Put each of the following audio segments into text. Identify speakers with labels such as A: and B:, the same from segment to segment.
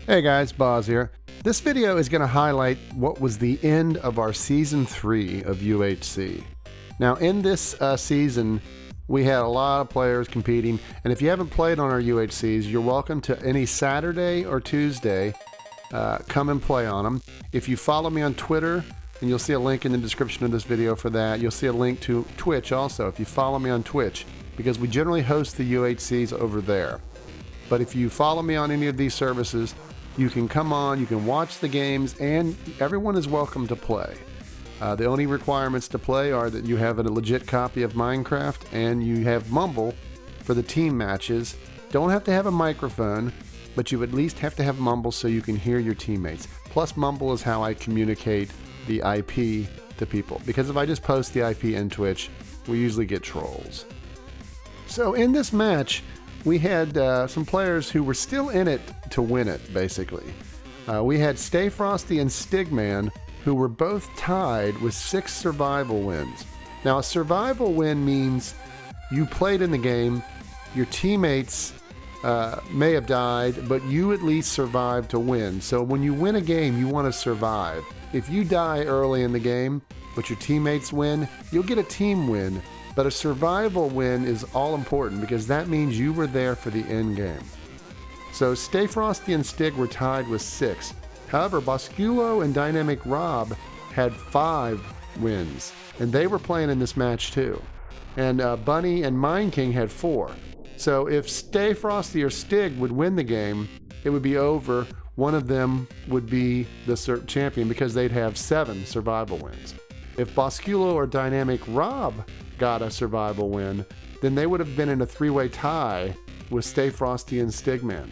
A: Hey guys, Boz here. This video is going to highlight what was the end of our Season 3 of UHC. Now in this season, we had a lot of players competing, and if you haven't played on our UHCs, you're welcome to any Saturday or Tuesday, come and play on them. If you follow me on Twitter, and you'll see a link in the description of this video for that, you'll see a link to Twitch also, if you follow me on Twitch, because we generally host the UHCs over there. But if you follow me on any of these services, you can come on, you can watch the games, and everyone is welcome to play. The only requirements to play are that you have a legit copy of Minecraft and you have Mumble for the team matches. Don't have to have a microphone, but you at least have to have Mumble so you can hear your teammates. Plus, Mumble is how I communicate the IP to people, because if I just post the IP in Twitch, we usually get trolls. So in this match, we had some players who were still in it to win it, basically. We had Stay Frosty and Stigman, who were both tied with 6 survival wins. Now, a survival win means you played in the game, your teammates may have died, but you at least survived to win. So when you win a game, you want to survive. If you die early in the game, but your teammates win, you'll get a team win. But a survival win is all important because that means you were there for the end game. So Stay Frosty and Stig were tied with 6. However, Bosculo and Dynamic Rob had 5 wins, and they were playing in this match too. And Bunny and Mind King had 4. So if Stay Frosty or Stig would win the game, it would be over. One of them would be the champion because they'd have 7 survival wins. If Bosculo or Dynamic Rob got a survival win, then they would have been in a 3-way tie with Stay Frosty and Stigman.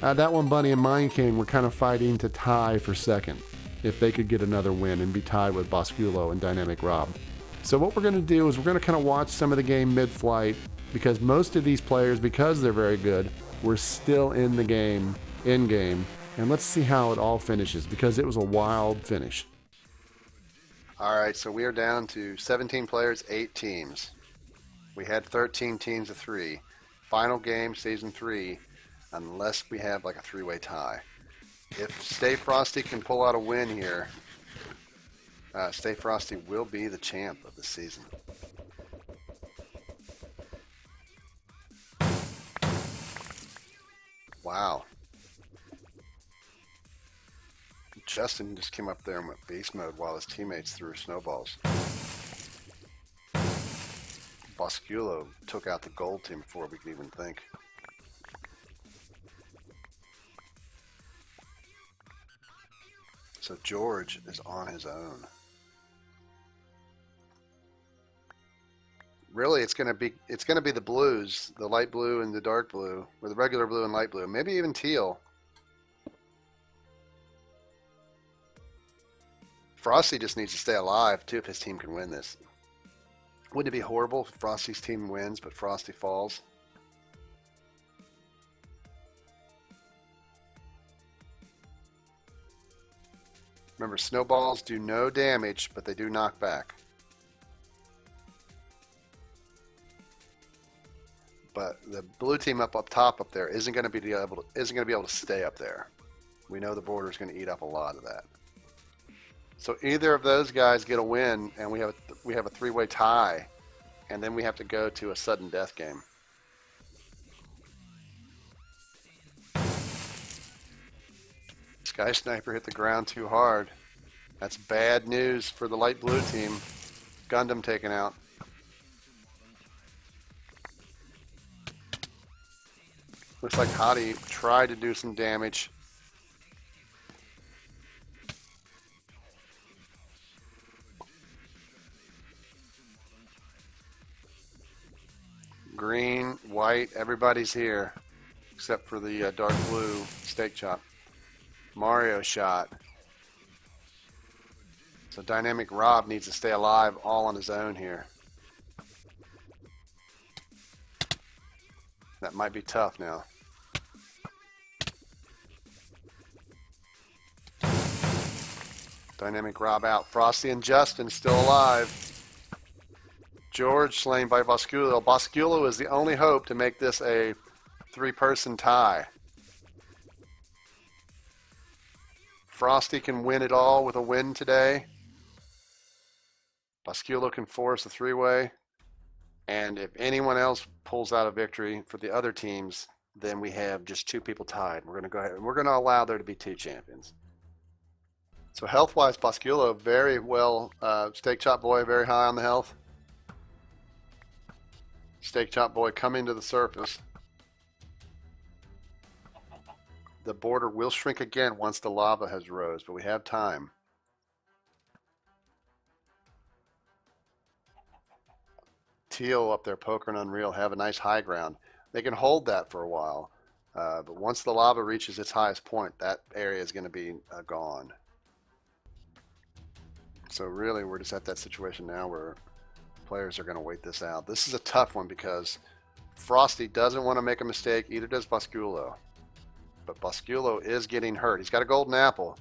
A: That one, Bunny and Mind King were kind of fighting to tie for second if they could get another win and be tied with Bosculo and Dynamic Rob. So what we're going to do is we're going to kind of watch some of the game mid-flight, because most of these players, because they're very good, were still in the game, in-game, and let's see how it all finishes, because it was a wild finish. Alright, so we are down to 17 players, 8 teams. We had 13 teams of 3. Final game, Season 3, unless we have like a 3-way tie. If Stay Frosty can pull out a win here, Stay Frosty will be the champ of the season. Wow. Justin just came up there and went beast mode while his teammates threw snowballs. Bosculo took out the gold team before we could even think. So George is on his own. Really, it's gonna be the blues, the light blue and the dark blue, or the regular blue and light blue, maybe even teal. Frosty just needs to stay alive, too, if his team can win this. Wouldn't it be horrible if Frosty's team wins, but Frosty falls? Remember, snowballs do no damage, but they do knock back. But the blue team up top up there isn't going to be able to stay up there. We know the border is going to eat up a lot of that. So either of those guys get a win, and we have a 3-way tie, and then we have to go to a sudden death game. Sky Sniper hit the ground too hard. That's bad news for the light blue team. Gundam taken out. Looks like Hottie tried to do some damage. Green, white, everybody's here, except for the dark blue steak chop. Mario shot. So Dynamic Rob needs to stay alive all on his own here. That might be tough now. Dynamic Rob out. Frosty and Justin still alive. George slain by Bosculo. Bosculo is the only hope to make this a 3-person tie. Frosty can win it all with a win today. Bosculo can force a three-way. And if anyone else pulls out a victory for the other teams, then we have just 2 people tied. We're going to go ahead and we're going to allow there to be 2 champions. So health-wise, Bosculo very well. Steak Chop Boy very high on the health. Steak Chop Boy coming to the surface. The border will shrink again once the lava has rose, but we have time. Teal up there, Poker and Unreal have a nice high ground. They can hold that for a while, but once the lava reaches its highest point, that area is going to be gone. So really, we're just at that situation now where players are going to wait this out. This is a tough one because Frosty doesn't want to make a mistake, either does Bosculo. But Bosculo is getting hurt. He's got a golden apple,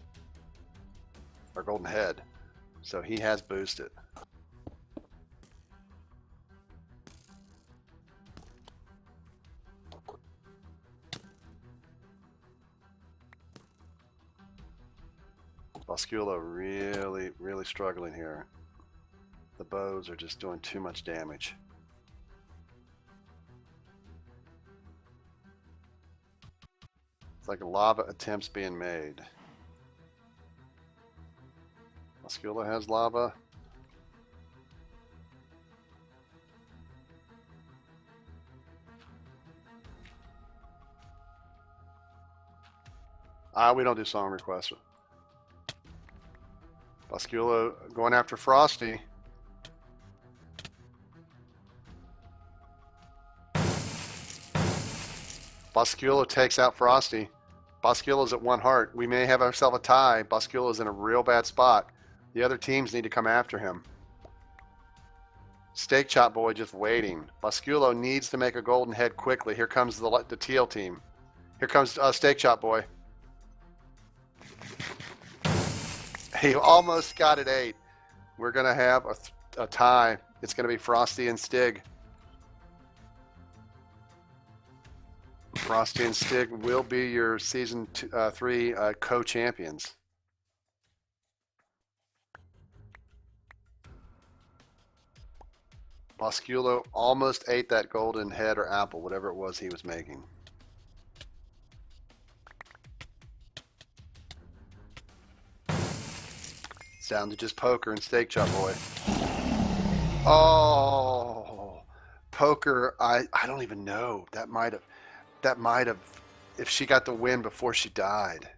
A: or golden head, so he has boosted. Bosculo really struggling here. The bows are just doing too much damage. It's like lava attempts being made. Bosculo has lava. We don't do song requests. Bosculo going after Frosty. Bosculo takes out Frosty. Bosculo's at 1 heart. We may have ourselves a tie. Bosculo's in a real bad spot. The other teams need to come after him. Steak Chop Boy just waiting. Bosculo needs to make a golden head quickly. Here comes the teal team. Here comes Steak Chop Boy. He almost got it 8. We're going to have a tie. It's going to be Frosty and Stig. Frosty and Stig will be your Season 3 co-champions. Bosculo almost ate that golden head or apple, whatever it was he was making. It's down to just Poker and Steak Chop Boy. Oh, Poker, I don't even know. That might have, if she got the win before she died.